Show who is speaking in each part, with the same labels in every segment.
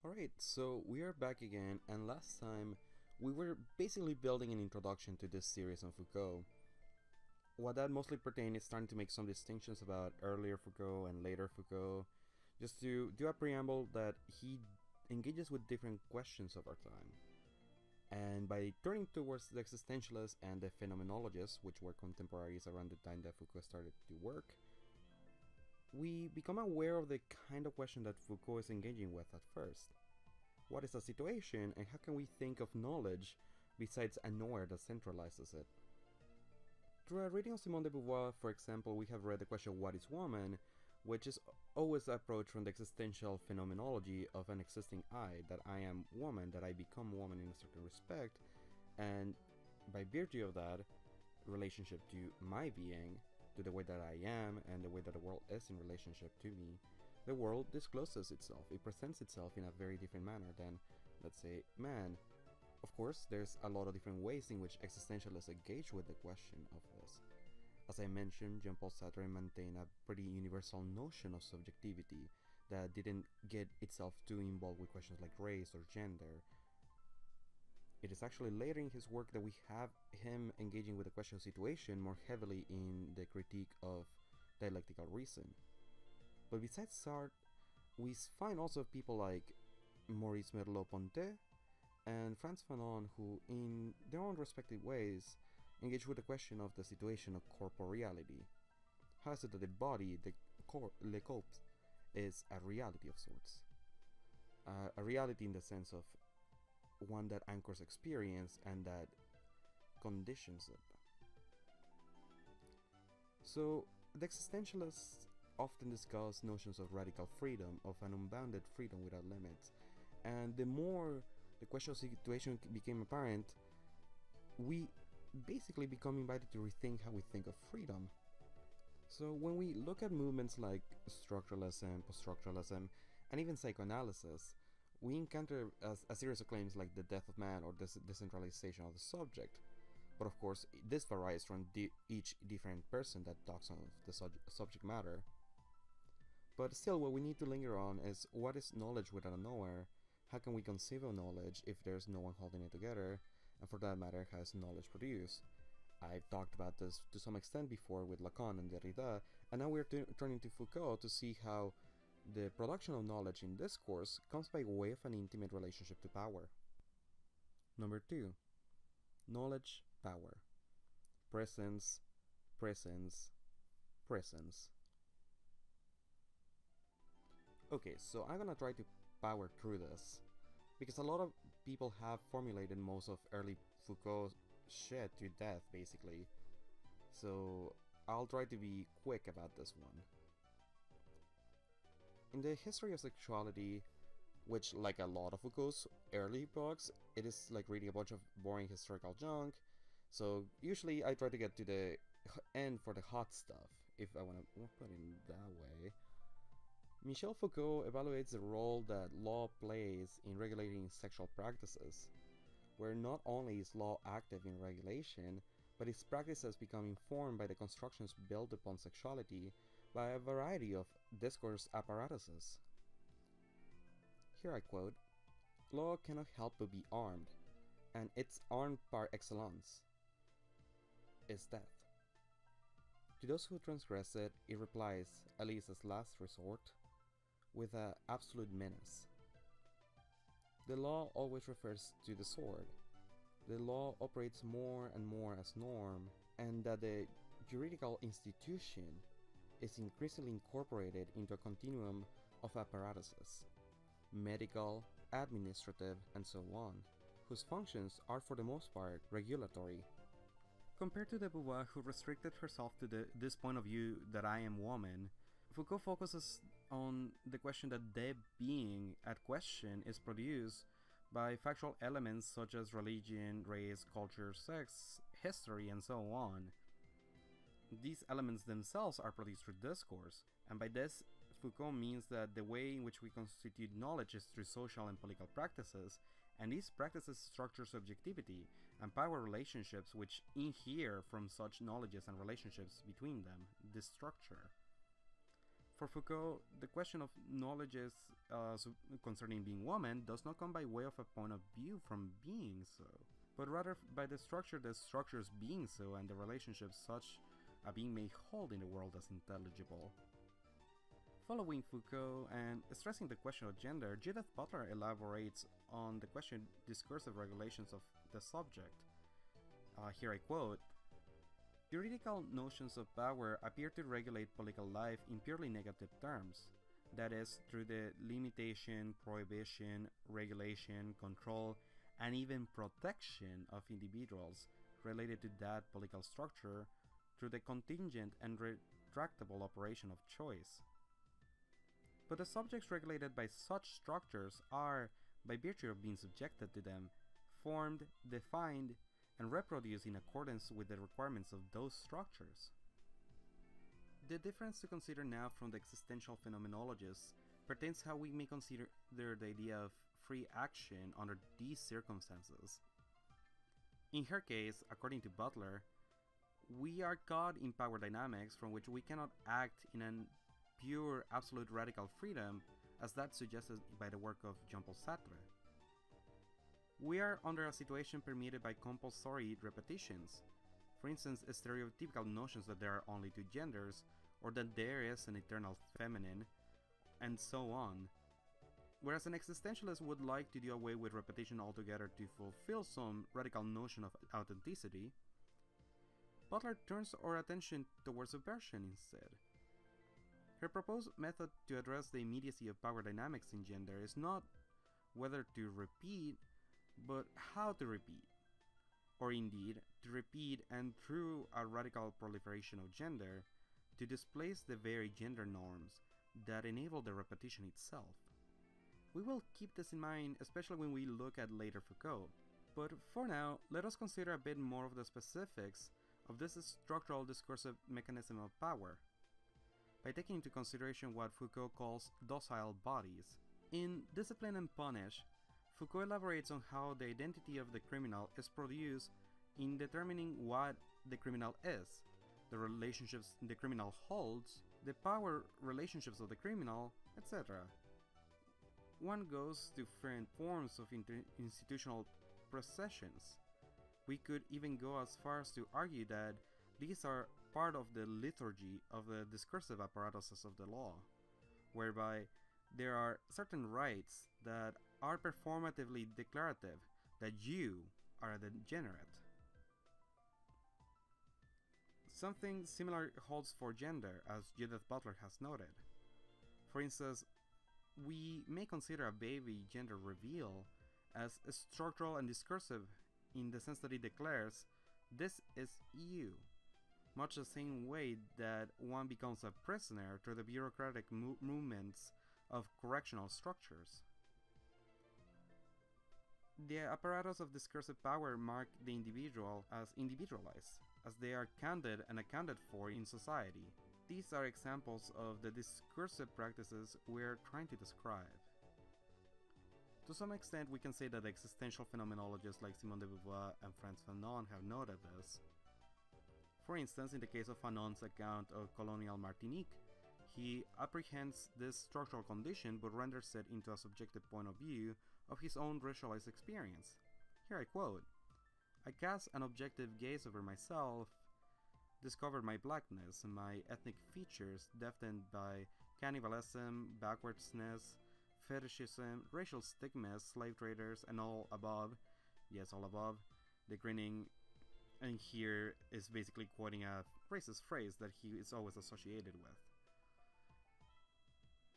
Speaker 1: Alright, so we are back again, and last time we were basically building an introduction to this series on Foucault. What that mostly pertained is starting to make some distinctions about earlier Foucault and later Foucault, just to do a preamble that he engages with different questions of our time. And by turning towards the existentialists and the phenomenologists, which were contemporaries around the time that Foucault started to work, we become aware of the kind of question that Foucault is engaging with at first. What is a situation, and how can we think of knowledge besides a knower that centralizes it? Through a reading of Simone de Beauvoir, for example, we have read the question what is woman, which is always approached from the existential phenomenology of an existing I, that I am woman, that I become woman in a certain respect, and by virtue of that, relationship to my being, to the way that I am, and the way that the world is in relationship to me, the world discloses itself. It presents itself in a very different manner than, let's say, man. Of course, there's a lot of different ways in which existentialists engage with the question of this. As I mentioned, Jean-Paul Sartre maintained a pretty universal notion of subjectivity that didn't get itself too involved with questions like race or gender. It is actually later in his work that we have him engaging with the question of situation more heavily in the critique of dialectical reason. But besides Sartre, we find also people like Maurice Merleau-Ponty and Frantz Fanon who, in their own respective ways, engage with the question of the situation of corporeality. How is it that the body, le corps, is a reality of sorts? A reality in the sense of one that anchors experience and that conditions it. So, the existentialists often discuss notions of radical freedom, of an unbounded freedom without limits, and the more the question of situation became apparent, we basically become invited to rethink how we think of freedom. So when we look at movements like structuralism, post-structuralism, and even psychoanalysis, we encounter a series of claims like the death of man or decentralization of the subject. But of course, this varies from each different person that talks of the subject matter. But still, what we need to linger on is what is knowledge without a knower? How can we conceive of knowledge if there's no one holding it together? And for that matter, how is knowledge produced? I've talked about this to some extent before with Lacan and Derrida, and now we're turning to Foucault to see how the production of knowledge in this course comes by way of an intimate relationship to power. Number 2. Knowledge, power. Presence, presence, presence. Okay, so I'm gonna try to power through this, because a lot of people have formulated most of early Foucault's shit to death, basically. So I'll try to be quick about this one. In the History of Sexuality, which, like a lot of Foucault's early books, it is like reading a bunch of boring historical junk, so usually I try to get to the end for the hot stuff, if I want to put it that way. Michel Foucault evaluates the role that law plays in regulating sexual practices, where not only is law active in regulation, but its practices become informed by the constructions built upon sexuality by a variety of discourse apparatuses. Here I quote, "Law cannot help but be armed, and its armed par excellence is death. To those who transgress it, it replies, at least as last resort, with an absolute menace. The law always refers to the sword. The law operates more and more as norm, and that the juridical institution is increasingly incorporated into a continuum of apparatuses, medical, administrative, and so on, whose functions are for the most part regulatory." Compared to de Beauvoir, who restricted herself to this point of view that I am woman, Foucault focuses on the question that the being at question is produced by factual elements such as religion, race, culture, sex, history, and so on. These elements themselves are produced through discourse, and by this, Foucault means that the way in which we constitute knowledge is through social and political practices, and these practices structure subjectivity and power relationships which inhere from such knowledges and relationships between them, this structure. For Foucault, the question of knowledge concerning being woman does not come by way of a point of view from being so, but rather by the structures being so and the relationships such a being may hold in the world as intelligible. Following Foucault and stressing the question of gender, Judith Butler elaborates on the question discursive regulations of the subject. Here I quote, "Juridical notions of power appear to regulate political life in purely negative terms, that is, through the limitation, prohibition, regulation, control, and even protection of individuals related to that political structure through the contingent and retractable operation of choice. But the subjects regulated by such structures are, by virtue of being subjected to them, formed, defined, and reproduced in accordance with the requirements of those structures." The difference to consider now from the existential phenomenologists pertains how we may consider the idea of free action under these circumstances. In her case, according to Butler, we are caught in power dynamics from which we cannot act in an pure, absolute radical freedom, as that suggested by the work of Jean-Paul Sartre. We are under a situation permeated by compulsory repetitions, for instance, stereotypical notions that there are only two genders, or that there is an eternal feminine, and so on. Whereas an existentialist would like to do away with repetition altogether to fulfill some radical notion of authenticity, Butler turns our attention towards subversion instead. Her proposed method to address the immediacy of power dynamics in gender is not whether to repeat, but how to repeat. Or indeed, to repeat and through a radical proliferation of gender, to displace the very gender norms that enable the repetition itself. We will keep this in mind, especially when we look at later Foucault, but for now, let us consider a bit more of the specifics of this structural discursive mechanism of power, by taking into consideration what Foucault calls docile bodies. In Discipline and Punish, Foucault elaborates on how the identity of the criminal is produced in determining what the criminal is, the relationships the criminal holds, the power relationships of the criminal, etc. One goes to different forms of institutional processions. We could even go as far as to argue that these are part of the liturgy of the discursive apparatuses of the law, whereby there are certain rights that are performatively declarative, that you are the degenerate. Something similar holds for gender, as Judith Butler has noted. For instance, we may consider a baby gender reveal as structural and discursive in the sense that it declares, "This is you," much the same way that one becomes a prisoner through the bureaucratic movements of correctional structures. The apparatus of discursive power mark the individual as individualized, as they are counted and accounted for in society. These are examples of the discursive practices we're trying to describe. To some extent, we can say that existential phenomenologists like Simone de Beauvoir and Frantz Fanon have noted this. For instance, in the case of Fanon's account of colonial Martinique, he apprehends this structural condition but renders it into a subjective point of view of his own racialized experience. Here I quote, "I cast an objective gaze over myself, discovered my blackness, my ethnic features deafened by cannibalism, backwardness, fetishism, racial stigmas, slave traders, and all above," yes, all above, the grinning, and here is basically quoting a racist phrase that he is always associated with.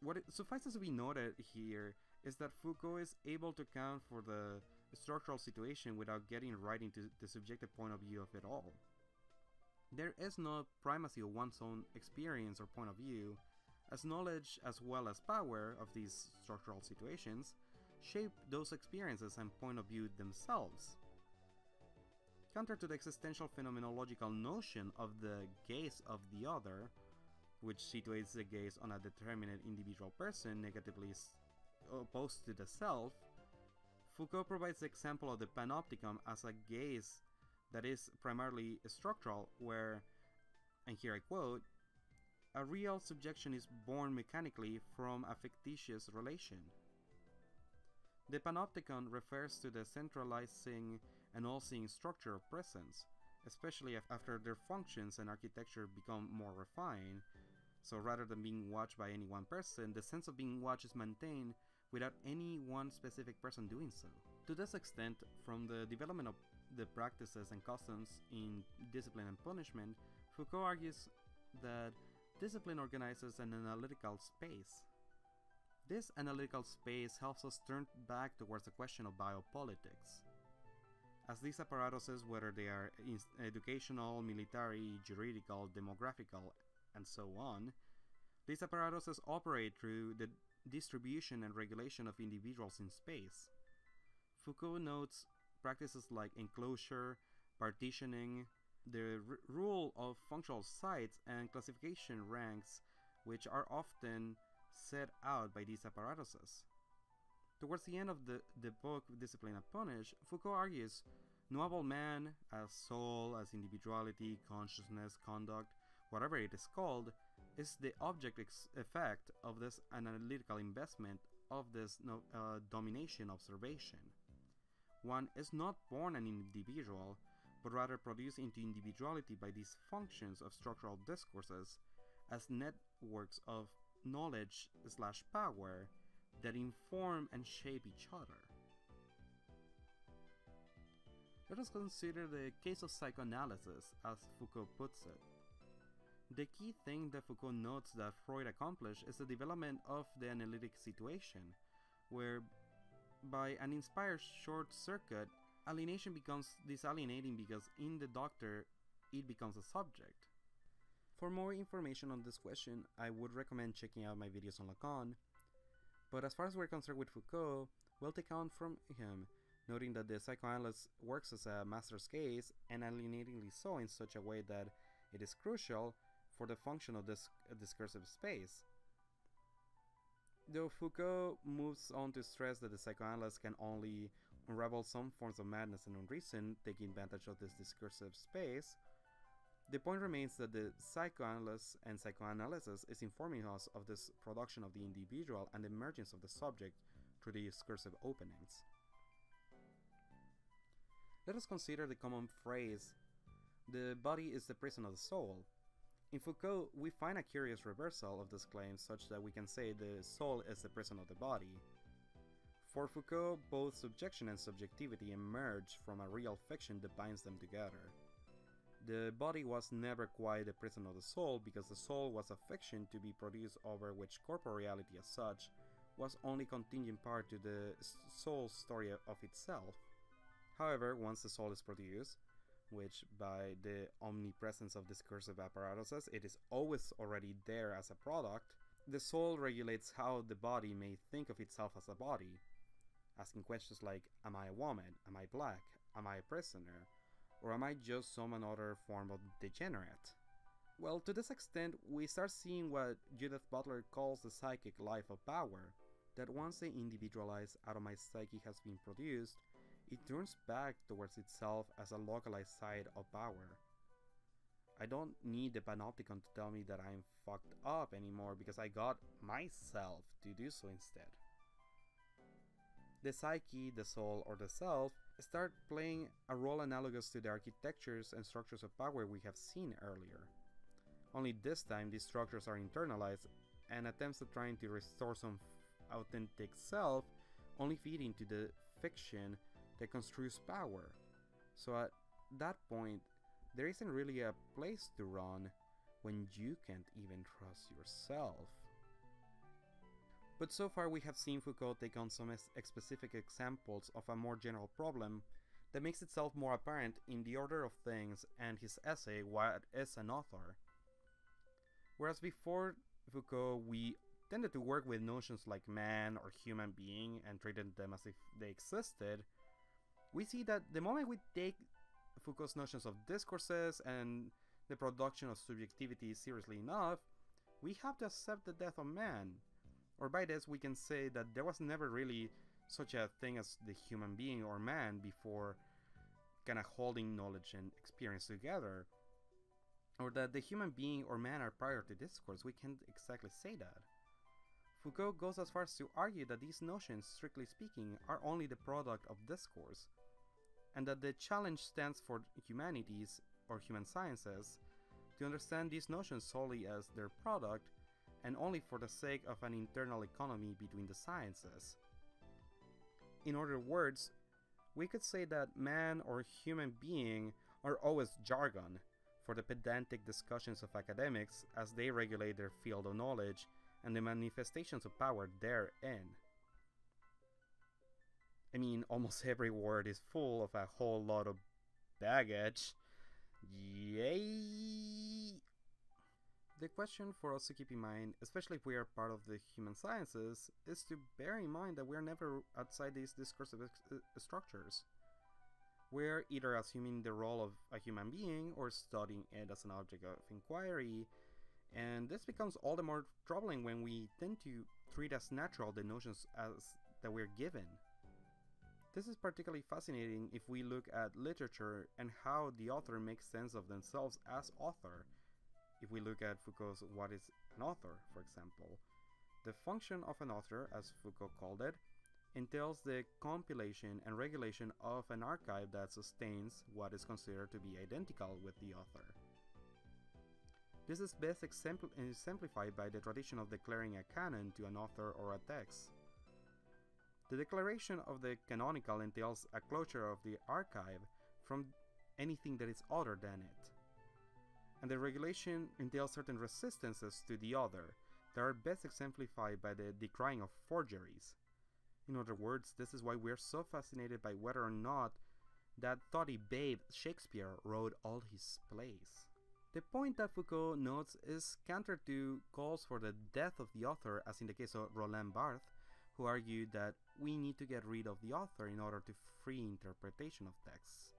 Speaker 1: What it suffices to be noted here is that Foucault is able to account for the structural situation without getting right into the subjective point of view of it all. There is no primacy of one's own experience or point of view, as knowledge as well as power of these structural situations shape those experiences and point of view themselves. Counter to the existential phenomenological notion of the gaze of the other, which situates the gaze on a determinate individual person negatively opposed to the self, Foucault provides the example of the Panopticon as a gaze that is primarily structural, where, and here I quote, a real subjection is born mechanically from a fictitious relation. The Panopticon refers to the centralizing and all-seeing structure of presence, especially after their functions and architecture become more refined. So rather than being watched by any one person, the sense of being watched is maintained without any one specific person doing so. To this extent, from the development of the practices and customs in discipline and punishment, Foucault argues that discipline organizes an analytical space. This analytical space helps us turn back towards the question of biopolitics. As these apparatuses, whether they are educational, military, juridical, demographical, and so on, these apparatuses operate through the distribution and regulation of individuals in space. Foucault notes practices like enclosure, partitioning, the rule of functional sites, and classification ranks, which are often set out by these apparatuses. Towards the end of the book Discipline and Punish, Foucault argues knowable man as soul, as individuality, consciousness, conduct, whatever it is called, is the object effect of this analytical investment of this domination observation. One is not born an individual, but rather produced into individuality by these functions of structural discourses as networks of knowledge/power that inform and shape each other. Let us consider the case of psychoanalysis, as Foucault puts it. The key thing that Foucault notes that Freud accomplished is the development of the analytic situation, where by an inspired short circuit, alienation becomes disalienating because in the doctor, it becomes a subject. For more information on this question, I would recommend checking out my videos on Lacan, but as far as we're concerned with Foucault, we'll take on from him, noting that the psychoanalyst works as a master's case, and alienatingly so in such a way that it is crucial for the function of this discursive space. Though Foucault moves on to stress that the psychoanalyst can only unravel some forms of madness and unreason, taking advantage of this discursive space, the point remains that the psychoanalyst and psychoanalysis is informing us of this production of the individual and the emergence of the subject through the discursive openings. Let us consider the common phrase, "the body is the prison of the soul." In Foucault, we find a curious reversal of this claim such that we can say the soul is the prison of the body. For Foucault, both subjection and subjectivity emerge from a real fiction that binds them together. The body was never quite the prison of the soul because the soul was a fiction to be produced over which corporeality as such was only contingent part to the soul's story of itself. However, once the soul is produced, which by the omnipresence of discursive apparatuses, it is always already there as a product, the soul regulates how the body may think of itself as a body, asking questions like, am I a woman? Am I black? Am I a prisoner? Or am I just some another form of degenerate? Well, to this extent, we start seeing what Judith Butler calls the psychic life of power, that once the individualized atomized psyche has been produced, it turns back towards itself as a localized side of power. I don't need the Panopticon to tell me that I'm fucked up anymore because I got myself to do so instead. The psyche, the soul, or the self start playing a role analogous to the architectures and structures of power we have seen earlier. Only this time these structures are internalized, and attempts at trying to restore some authentic self only feed into the fiction that construes power. So at that point, there isn't really a place to run when you can't even trust yourself. But so far we have seen Foucault take on some specific examples of a more general problem that makes itself more apparent in The Order of Things and his essay What is an Author? Whereas before Foucault we tended to work with notions like man or human being and treated them as if they existed, we see that the moment we take Foucault's notions of discourses and the production of subjectivity seriously enough, we have to accept the death of man. Or by this, we can say that there was never really such a thing as the human being or man before kind of holding knowledge and experience together. or that the human being or man are prior to discourse, we can't exactly say that. Foucault goes as far as to argue that these notions, strictly speaking, are only the product of discourse, and that the challenge stands for humanities, or human sciences, to understand these notions solely as their product, and only for the sake of an internal economy between the sciences. In other words, we could say that man or human being are always jargon for the pedantic discussions of academics as they regulate their field of knowledge and the manifestations of power therein. I mean, almost every word is full of a whole lot of baggage. Yay! The question for us to keep in mind, especially if we are part of the human sciences, is to bear in mind that we are never outside these discursive structures. We're either assuming the role of a human being or studying it as an object of inquiry, and this becomes all the more troubling when we tend to treat as natural the notions that we're given. This is particularly fascinating if we look at literature and how the author makes sense of themselves as author. If we look at Foucault's What is an Author, for example, the function of an author, as Foucault called it, entails the compilation and regulation of an archive that sustains what is considered to be identical with the author. This is best exemplified by the tradition of declaring a canon to an author or a text. The declaration of the canonical entails a closure of the archive from anything that is other than it. And the regulation entails certain resistances to the other that are best exemplified by the decrying of forgeries. In other words, this is why we're so fascinated by whether or not that thoughty babe Shakespeare wrote all his plays. The point that Foucault notes is counter to calls for the death of the author, as in the case of Roland Barthes, who argued that we need to get rid of the author in order to free interpretation of texts.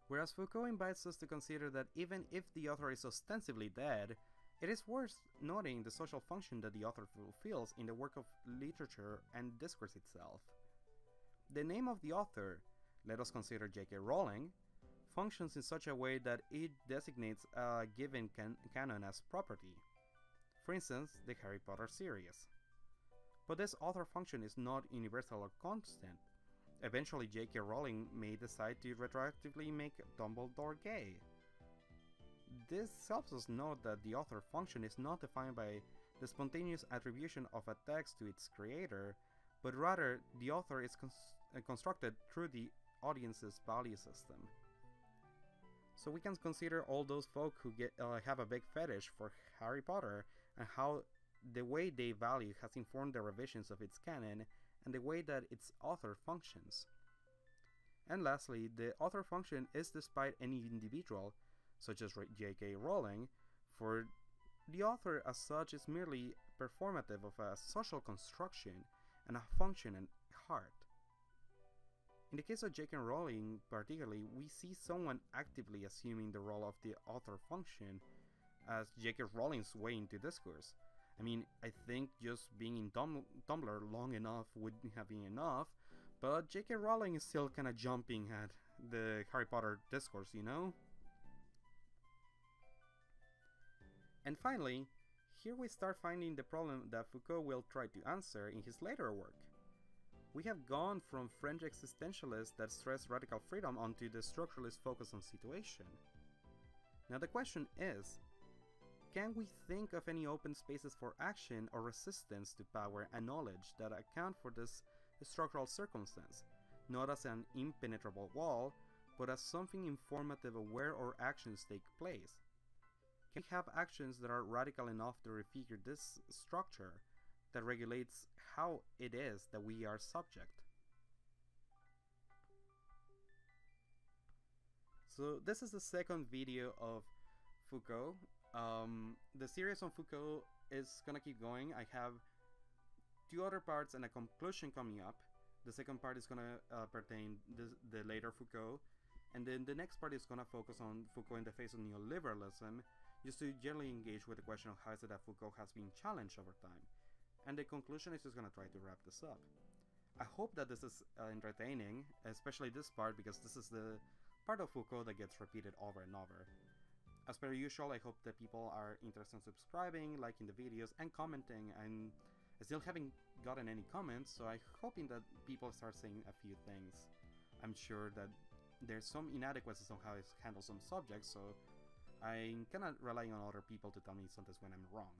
Speaker 1: Whereas Foucault invites us to consider that even if the author is ostensibly dead, it is worth noting the social function that the author fulfills in the work of literature and discourse itself. The name of the author, let us consider J.K. Rowling, functions in such a way that it designates a given canon as property. For instance, the Harry Potter series. But this author function is not universal or constant. Eventually, J.K. Rowling may decide to retroactively make Dumbledore gay. This helps us note that the author function is not defined by the spontaneous attribution of a text to its creator, but rather the author is constructed through the audience's value system. So we can consider all those folk who have a big fetish for Harry Potter and how the way they value has informed the revisions of its canon and the way that its author functions. And lastly, the author function is despite any individual, such as J.K. Rowling, for the author as such is merely performative of a social construction and a function and heart. In the case of J.K. Rowling particularly, we see someone actively assuming the role of the author function as J.K. Rowling's way into discourse. I mean, I think just being in Tumblr long enough would have been enough, but J.K. Rowling is still kinda jumping at the Harry Potter discourse, you know? And finally, here we start finding the problem that Foucault will try to answer in his later work. We have gone from French existentialists that stress radical freedom onto the structuralist focus on situation. Now the question is, can we think of any open spaces for action or resistance to power and knowledge that account for this structural circumstance, not as an impenetrable wall, but as something informative of where our actions take place? Can we have actions that are radical enough to refigure this structure that regulates how it is that we are subject? So this is the second video of Foucault. The series on Foucault is gonna keep going. I have 2 other parts and a conclusion coming up. The second part is gonna pertain the later Foucault, and then the next part is gonna focus on Foucault in the face of neoliberalism, just to generally engage with the question of how is it that Foucault has been challenged over time. And the conclusion is just gonna try to wrap this up. I hope that this is entertaining, especially this part, because this is the part of Foucault that gets repeated over and over. As per usual, I hope that people are interested in subscribing, liking the videos, and commenting. And I still haven't gotten any comments, so I'm hoping that people start saying a few things. I'm sure that there's some inadequacies on how I handle some subjects, so I'm kind of relying on other people to tell me sometimes when I'm wrong.